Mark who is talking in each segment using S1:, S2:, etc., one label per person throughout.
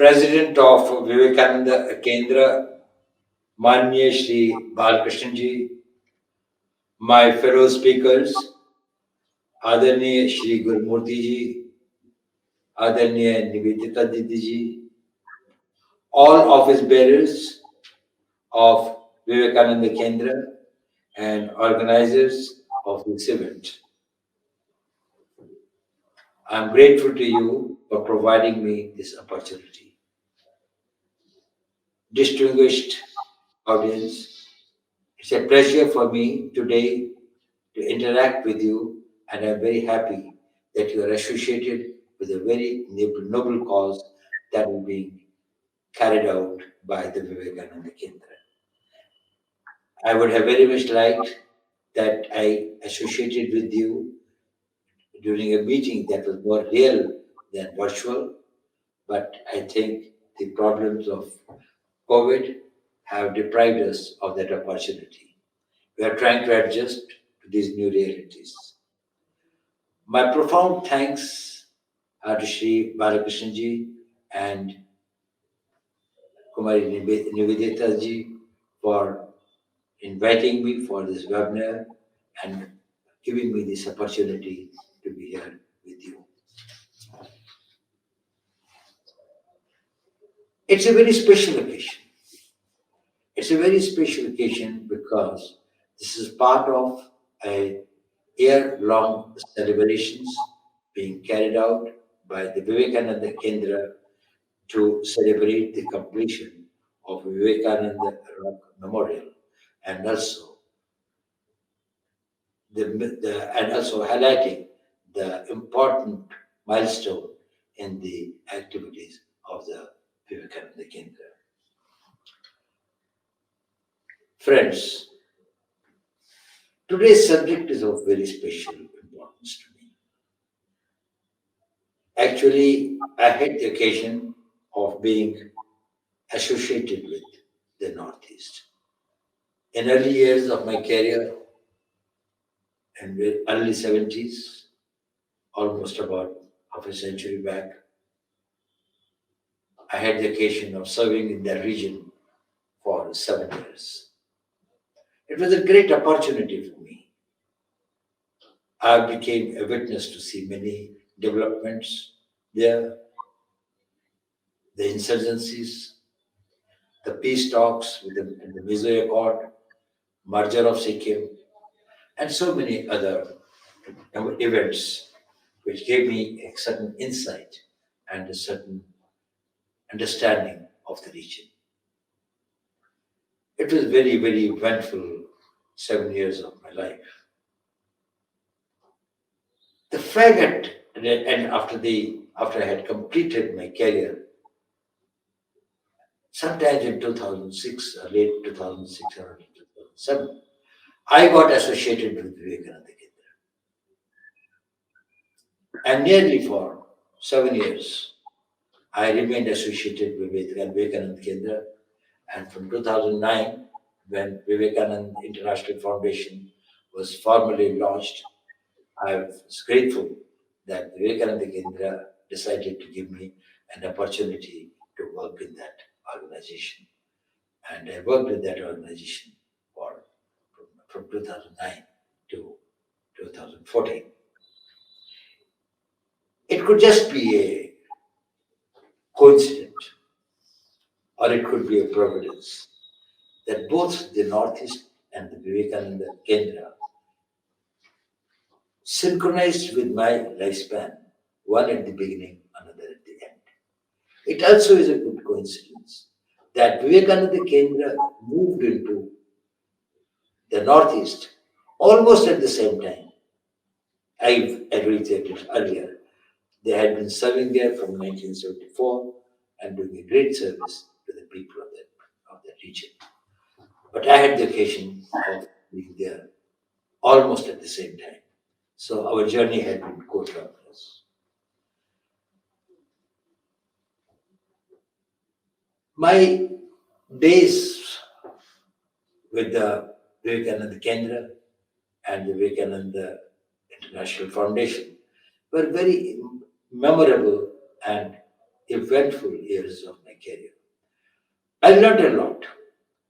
S1: President of Vivekananda Kendra, Manya Shri Balkrishnan my fellow speakers, Adaniya Shri Gurumurthy ji, Adaniya Nivedita ji, all office bearers of Vivekananda Kendra and organizers of this event. I am grateful to you for providing me this opportunity. Distinguished audience, it's a pleasure for me today to interact with you, and I'm very happy that you are associated with a very noble cause that will be carried out by the Vivekananda Kendra. I would have very much liked that I associated with you during a meeting that was more real than virtual, but I think the problems of COVID have deprived us of that opportunity. We are trying to adjust to these new realities. My profound thanks are to Shri Balakrishnan ji and Kumari Nivedita ji for inviting me for this webinar and giving me this opportunity to be here with you. It's a very special occasion. It's a very special occasion because this is part of a year-long celebrations being carried out by the Vivekananda Kendra to celebrate the completion of Vivekananda Rock Memorial and also highlighting the important milestone in the activities of the Vivekananda Kendra. Friends, today's subject is of very special importance to me. Actually, I had the occasion of being associated with the Northeast. In early years of my career, in the early 70s, almost about half a century back, I had the occasion of serving in that region for 7 years. It was a great opportunity for me. I became a witness to see many developments there, the insurgencies, the peace talks with the Mizo Accord, merger of Sikkim, and so many other events which gave me a certain insight and a certain understanding of the region. It was very, very eventful 7 years of my life. The fact that, and after I had completed my career, sometimes in 2006, late 2006 or 2007, I got associated with Vivekananda Kendra. And nearly for 7 years, I remained associated with Vivekananda Kendra. And from 2009, when Vivekananda International Foundation was formally launched, I was grateful that Vivekananda Kendra decided to give me an opportunity to work in that organization. And I worked with that organization from 2009 to 2014. It could just be a coincidence, or it could be a providence that both the Northeast and the Vivekananda Kendra synchronized with my lifespan, one at the beginning, another at the end. It also is a good coincidence that Vivekananda Kendra moved into the Northeast almost at the same time. I reached it earlier. They had been serving there from 1974 and doing a great service to the people of that region. But I had the occasion of being there almost at the same time. So our journey had been co-travelers. My days with the Vivekananda Kendra and the Vivekananda International Foundation were very memorable and eventful years of my career. I learned a lot.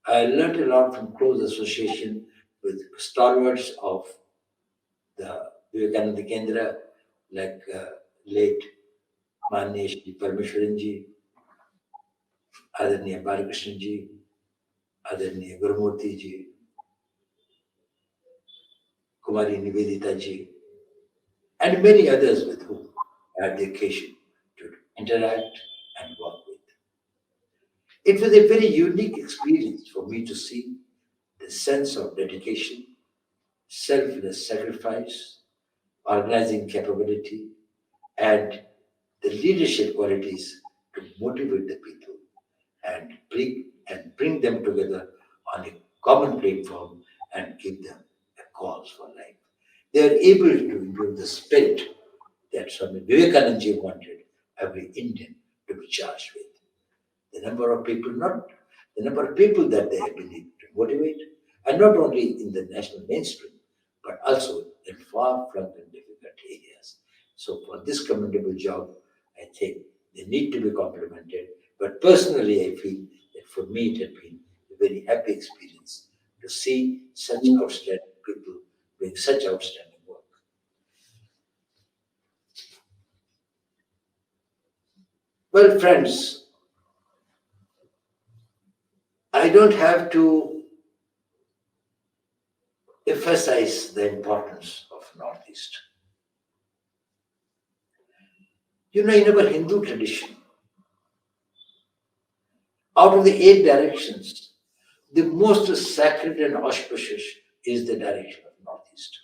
S1: I learned a lot from close association with stalwarts of the Vivekananda Kendra, like late माननीय श्री परमेश्वरन जी, आदरणीय बालकृष्ण जी, आदरणीय गुरुमूर्ति जी, कुमारी निवेदिता जी, and many others with whom I had the occasion to interact and work with. It was a very unique experience for me to see the sense of dedication, selfless sacrifice, organizing capability, and the leadership qualities to motivate the people and bring them together on a common platform and give them a cause for life. They are able to improve the spirit that Swami Vivekananda ji wanted every Indian to be charged with. The number of people, not the number of people that they have been able to motivate, and not only in the national mainstream, but also in far-flung and difficult areas. So for this commendable job, I think they need to be complimented. But personally, I feel that for me it had been a very happy experience to see such outstanding people doing such outstanding work. Well, friends, I don't have to emphasize the importance of Northeast. You know, in our Hindu tradition, out of the 8 directions, the most sacred and auspicious is the direction of Northeast.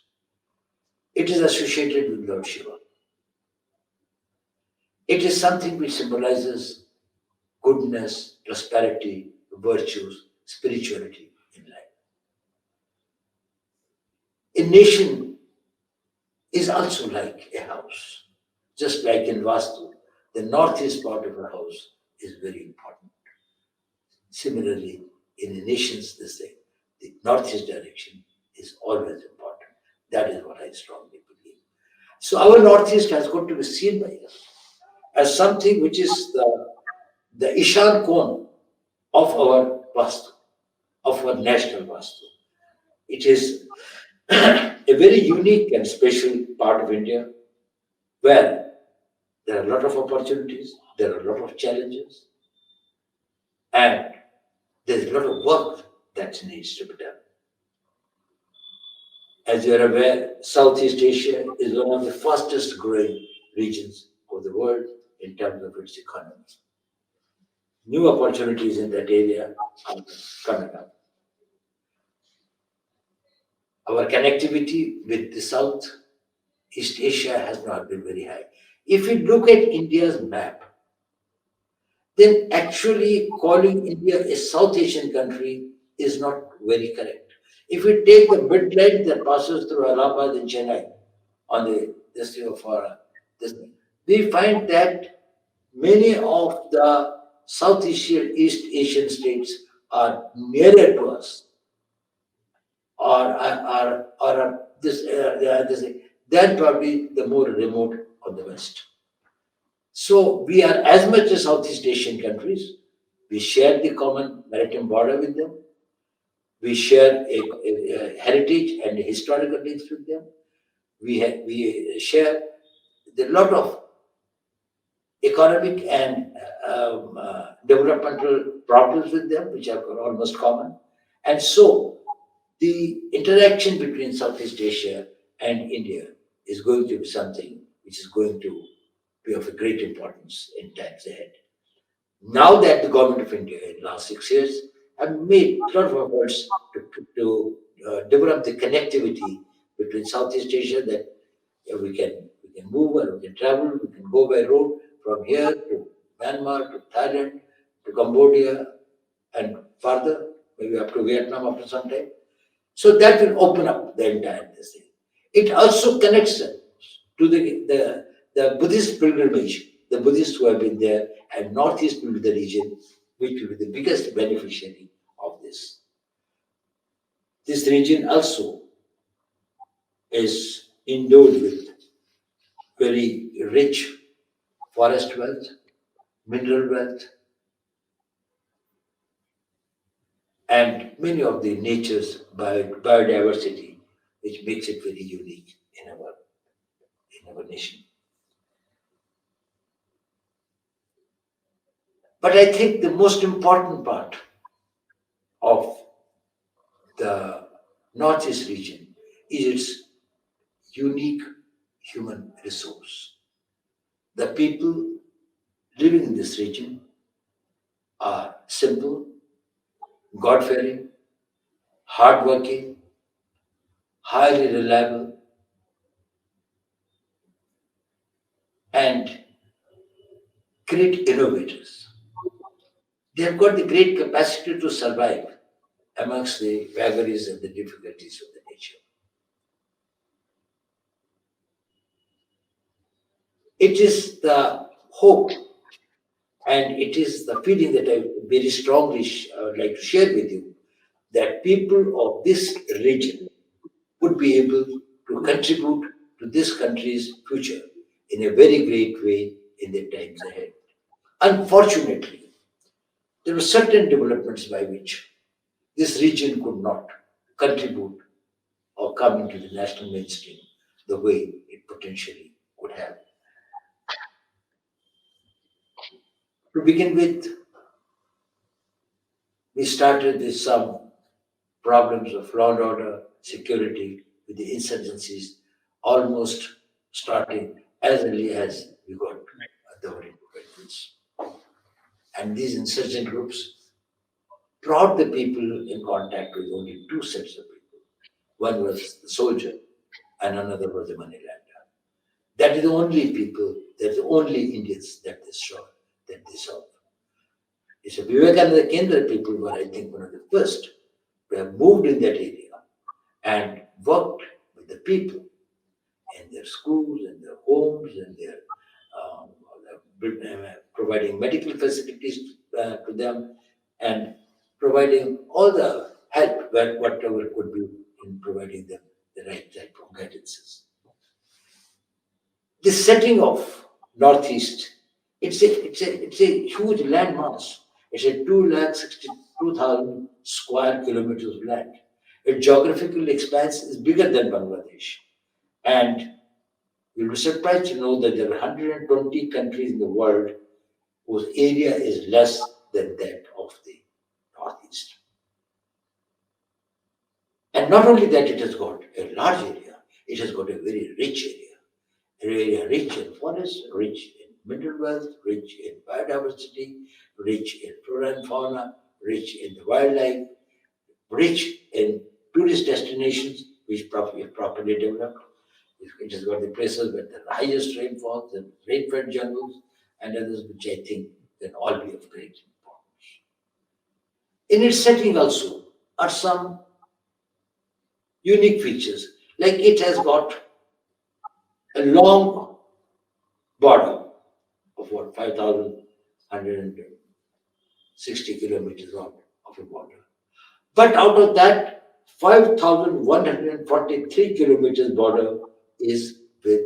S1: It is associated with Lord Shiva. It is something which symbolizes goodness, prosperity, virtues, spirituality in life. A nation is also like a house. Just like in Vastu, the northeast part of a house is very important. Similarly, in the nations, the same. The northeast direction is always important. That is what I strongly believe. So our northeast has got to be seen by us as something which is the Ishan cone of our Vastu, of our national Vastu. It is a very unique and special part of India where there are a lot of opportunities, there are a lot of challenges, and there's a lot of work that needs to be done. As you are aware, Southeast Asia is one of the fastest growing regions of the world in terms of its economy. New opportunities in that area are coming up. Our connectivity with the Southeast Asia has not been very high. If you look at India's map, then actually calling India a South Asian country is not very correct. If we take the midline that passes through Allahabad and Chennai on the this of this, we find that many of the East Asian states are nearer to us, or this than probably the more remote on the west. So we are as much as Southeast Asian countries. We share the common maritime border with them. We share a heritage and historical links with them. We share a lot of economic and developmental problems with them, which are almost common. And so the interaction between Southeast Asia and India is going to be something which is going to be of a great importance in times ahead. Now that the government of India in the last 6 years have made a lot of efforts to develop the connectivity between Southeast Asia, that we can move and we can travel, we can go by road from here to Myanmar, to Thailand, to Cambodia, and further, maybe up to Vietnam after some time. So that will open up the entire thing. It also connects us to the Buddhist pilgrimage, the Buddhists who have been there, and Northeast will be the region which will be the biggest beneficiary of this. This region also is endowed with very rich forest wealth, mineral wealth, and many of the nature's biodiversity, which makes it very unique in our nation. But I think the most important part of the Northeast region is its unique human resource. The people living in this region are simple, God fearing, hardworking, highly reliable, and great innovators. They have got the great capacity to survive amongst the vagaries and the difficulties of the nature. It is the hope and it is the feeling that I very strongly would like to share with you that people of this region would be able to contribute to this country's future in a very great way in the times ahead. Unfortunately, there were certain developments by which this region could not contribute or come into the national mainstream the way it potentially could have. To begin with, we started with some problems of law and order, security, with the insurgencies almost starting as early as we got the independence. And these insurgent groups brought the people in contact with only two sets of people. One was the soldier, and another was the moneylender. That is the only people, that's the only Indians that they saw. It's a Vivekananda Kendra people were, I think, one of the first who have moved in that area and worked with the people in their schools, in their homes, in their providing medical facilities to them and providing all the help whatever could be in providing them the right type of guidances. This setting of Northeast, it's a huge landmass. It's a 262,000 square kilometers of land. Its geographical expanse is bigger than Bangladesh. And you'll be surprised to know that there are 120 countries in the world whose area is less than that of the Northeast. And not only that, it has got a large area, it has got a very rich area. An area rich in forests, rich in mineral wealth, rich in biodiversity, rich in flora and fauna, rich in the wildlife, rich in tourist destinations which is properly developed. It has got the places where the highest rainfall, the rainfed jungles, and others which I think can all be of great importance. In its setting also are some unique features, like it has got a long border of what 5,160 kilometers long of a border. But out of that, 5,143 kilometers border is with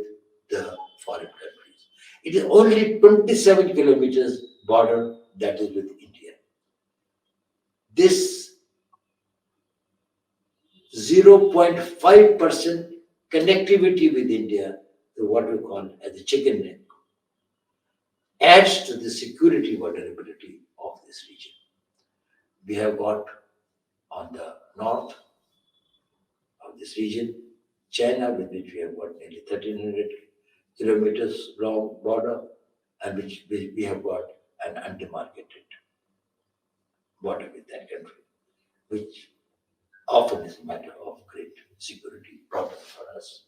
S1: the foreign countries. It is only 27 kilometers border that is with India. This 0.5% connectivity with India, what we call as the chicken neck, adds to the security vulnerability of this region. We have got on the north of this region China, with which we have got nearly 1,300 kilometers long border, and which we have got an undemarcated border with that country, which often is a matter of great security problem for us.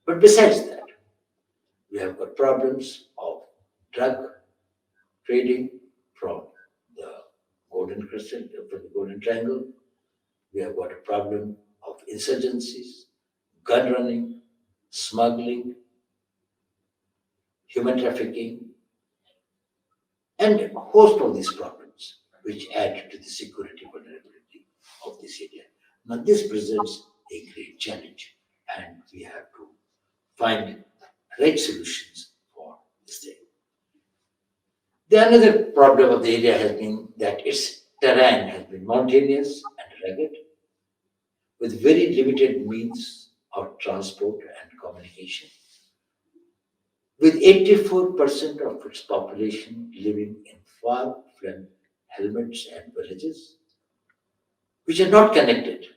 S1: But besides that, we have got problems of drug trading from the Golden Crescent, from the Golden Triangle. We have got a problem of insurgencies, gun running, smuggling, human trafficking, and a host of these problems which add to the security vulnerability of this area. Now, this presents a great challenge, and we have to find right solutions for this thing. The another problem of the area has been that its terrain has been mountainous and rugged, with very limited means of transport and communication, with 84% of its population living in far-flung hamlets and villages, which are not connected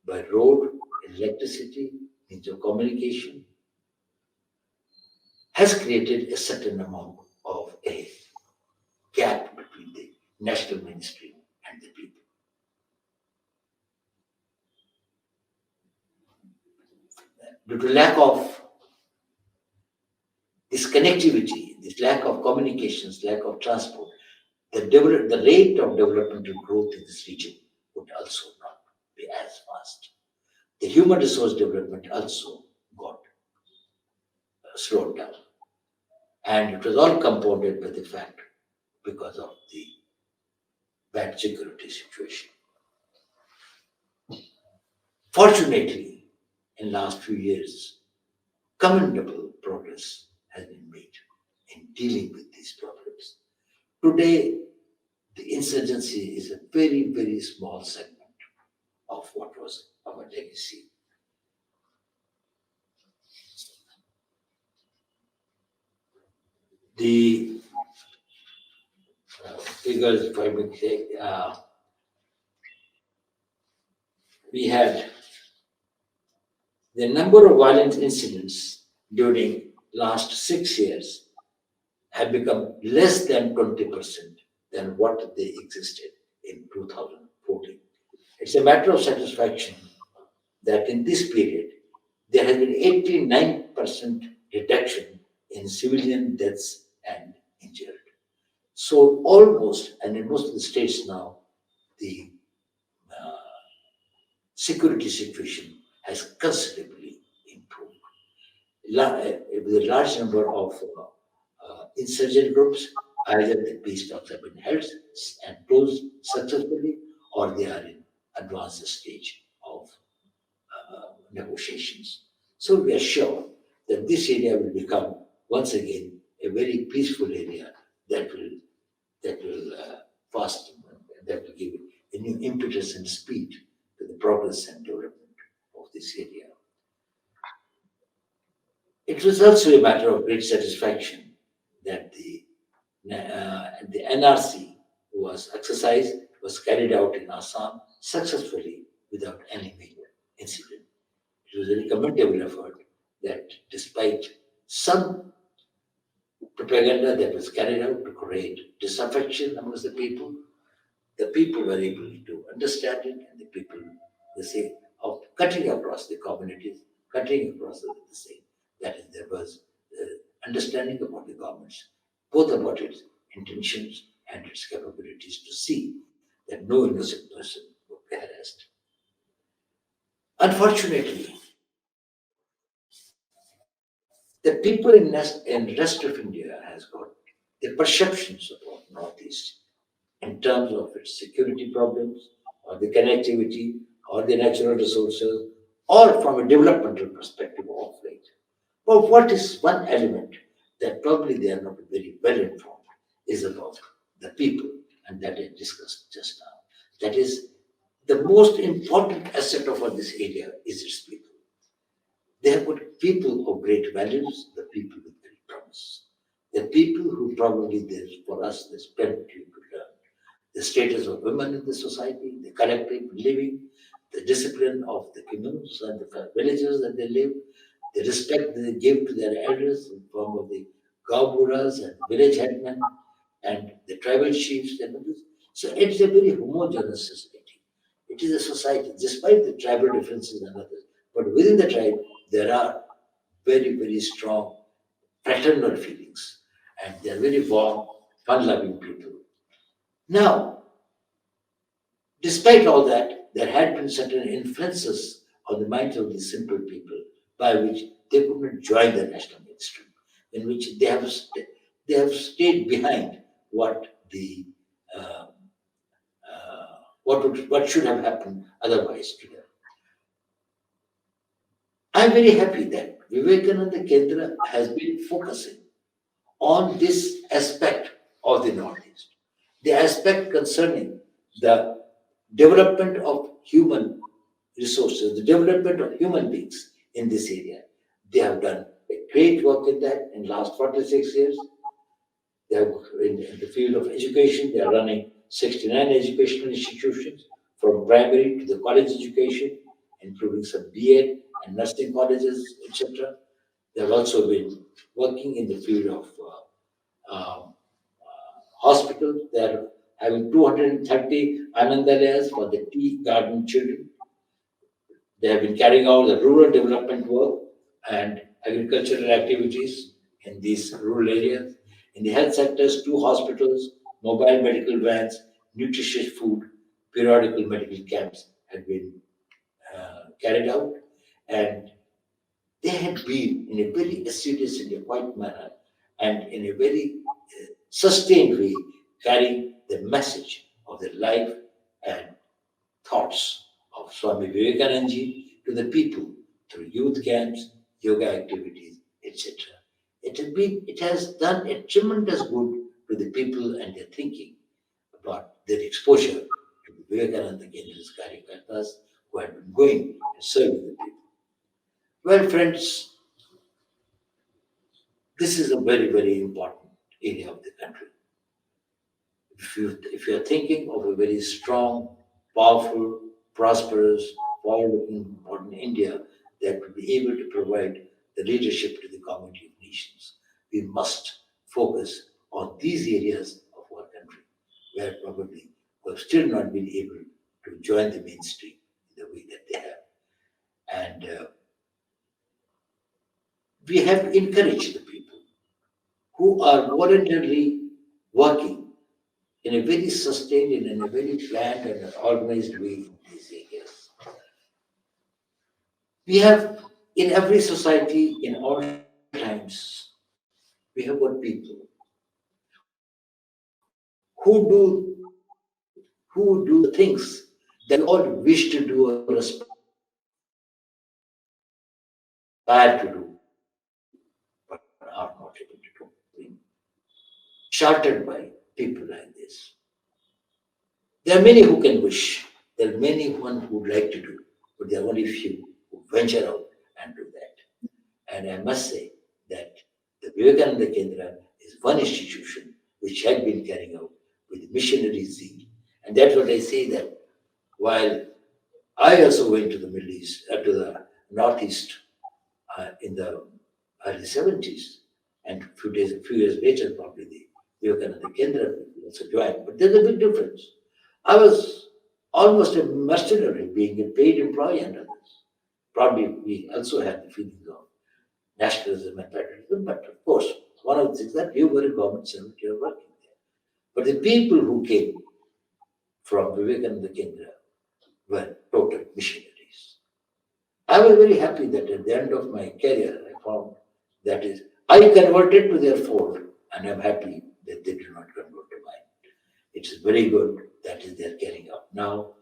S1: by road, electricity, means of communication, has created a certain amount of a gap between the national mainstream and the people. Due to lack of this connectivity, this lack of communications, lack of transport, the rate of developmental growth in this region would also not be as fast. The human resource development also got slowed down. And it was all compounded by the fact because of the bad security situation. Fortunately, in last few years, commendable progress has been made in dealing with these problems. Today, the insurgency is a very, very small segment of what was our legacy. The figures, if I may say, we had the number of violent incidents during last 6 years have become less than 20% than what they existed in 2014. It's a matter of satisfaction that in this period there has been 89% reduction in civilian deaths and injured. So almost, and in most of the states now, the uh, security situation has considerably improved. With a large number of insurgent groups, either the peace talks have been held and closed successfully, or they are in advanced stage of negotiations. So we are sure that this area will become once again a very peaceful area that will fast that will give a new impetus and speed to the progress and development of this area. It was also a matter of great satisfaction that the NRC was carried out in Assam successfully without any major incident. It was a commendable effort that despite some propaganda that was carried out to create disaffection amongst the people were able to understand it, and the people, they say, of cutting across the communities, cutting across the same. That is, there was understanding about the governments, both about its intentions and its capabilities to see that no innocent person would be harassed. Unfortunately, the people in rest of India has got the perceptions about Northeast in terms of its security problems, or the connectivity, or the natural resources, or from a developmental perspective of late. But what is one element that probably they are not very well informed is about the people, and that I discussed just now. That is, the most important asset of all this area is its people. They have got people of great values, the people with great promise. The people who probably there's for us there's plenty to learn. The status of women in the society, the collective living, the discipline of the communes and the villages that they live, the respect that they give to their elders in form of the Gauburas and village headmen and the tribal chiefs and others. So it's a very homogeneous society. It is a society, despite the tribal differences and others, but within the tribe there are very, very strong fraternal feelings, and they are very warm, fun-loving people. Now, despite all that, there had been certain influences on the minds of these simple people by which they could not join the national mainstream, in which they have stayed behind what the uh, what should have happened otherwise to them. I'm very happy that Vivekananda Kendra has been focusing on this aspect of the Northeast, the aspect concerning the development of human resources, the development of human beings in this area. They have done a great work in that in last 46 years. They have in the field of education, they are running 69 educational institutions from primary to the college education, including some BEd and nursing colleges, etc. They have also been working in the field of hospitals. They are having 230 Anandalayas for the tea garden children. They have been carrying out the rural development work and agricultural activities in these rural areas. In the health sectors, two hospitals, mobile medical vans, nutritious food, periodical medical camps have been carried out. And they had been in a very assiduous and a quiet manner and in a very sustained way carrying the message of the life and thoughts of Swami Vivekananda ji to the people through youth camps, yoga activities, etc. It has done a tremendous good to the people and their thinking about their exposure to the Vivekananda Kendra's Karyakartas who had been going and serving the people. Well, friends, this is a very, very important area of the country. If you are thinking of a very strong, powerful, prosperous, forward-looking, modern India that will be able to provide the leadership to the community of nations, we must focus on these areas of our country where probably we have still not been able to join the mainstream in the way that they have. And we have encouraged the people who are voluntarily working in a very sustained and in a very planned and organized way in these areas. We have in every society, in all times, we have got people who do the things that we all wish to do or aspire to do, but are not able to do. Sheltered by people like this. There are many who can wish. There are many one who would like to do, but there are only few who venture out and do that. And I must say that the Vivekananda Kendra is one institution which had been carrying out with missionary zeal. And that's what I say that while I also went to the Middle East, to the Northeast in the early 70s, and a few years later, probably the Vivekananda Kendra people also joined. But there's a big difference. I was almost a mercenary, being a paid employee under this. Probably we also had the feelings of nationalism and patriotism, but of course, one of the things that you were a government servant, you were working there. But the people who came from Vivekananda Kendra were total missionaries. I was very happy that at the end of my career, I found that is, I converted to their fold, and I'm happy that they did not convert to mine. It is very good that is they're carrying out. Now,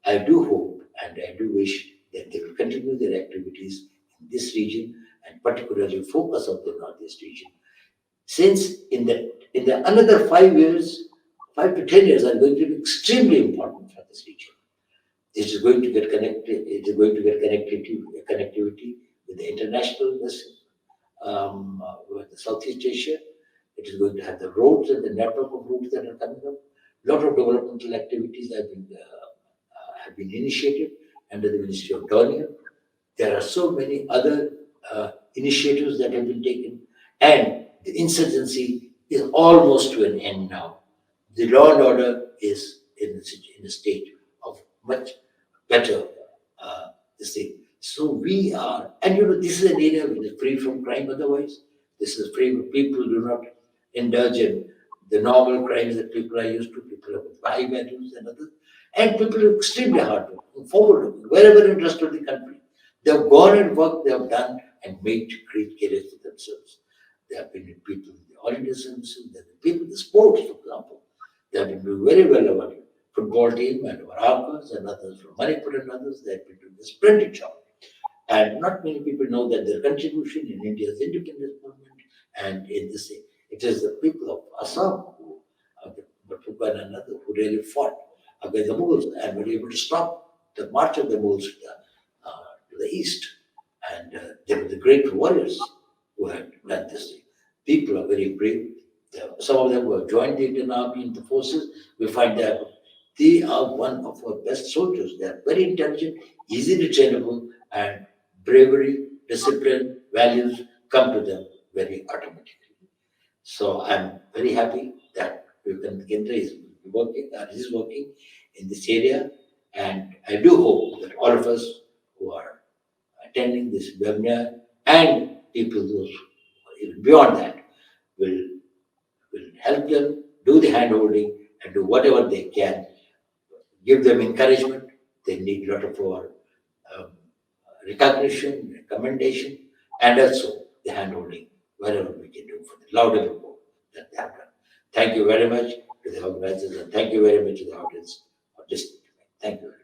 S1: I do hope and I do wish that they will continue their activities in this region and particularly focus on the Northeast region. Since in the another 5 years, 5 to 10 years are going to be extremely important for this region. It is going to get connected. It is going to get connectivity with the international with the Southeast Asia. It is going to have the roads and the network of roads that are coming up. A lot of developmental activities have been initiated under the Ministry of Dornier. There are so many other initiatives that have been taken, and the insurgency is almost to an end now. The law and order is in a state of much better this thing. So we are, and this is an area which is free from crime otherwise. This is free where people do not indulge in the normal crimes that people are used to. People have high values and others. And people are extremely hardworking, forward looking, wherever in the rest of the country. They have gone and worked, they have done and made great careers for themselves. There have been people in the holiday services, there have been people in the sports, for example. They have been doing very well over football team and our Arcos and others from Manipur and others. They have been doing a splendid job. And not many people know that their contribution in India's independence movement and in this thing, it It is the people of Assam who, one another, who really fought against the Mughals and were able to stop the march of the Mughals to the east. And they were the great warriors who had done this thing. People are very brave. Some of them who have joined the Indian Army in the forces, we find that they are one of our best soldiers. They are very intelligent, easily trainable, and bravery, discipline, values come to them very automatically. So I'm very happy that Vivekananda Kendra is working in this area, and I do hope that all of us who are attending this webinar and people those even beyond that will help them do the handholding and do whatever they can, give them encouragement. They need a lot of our um, recognition, recommendation, and also the handholding, wherever we can do for the louder report that they have done. Thank you very much to the organizers, and thank you very much to the audience for listening to me. Thank you very much.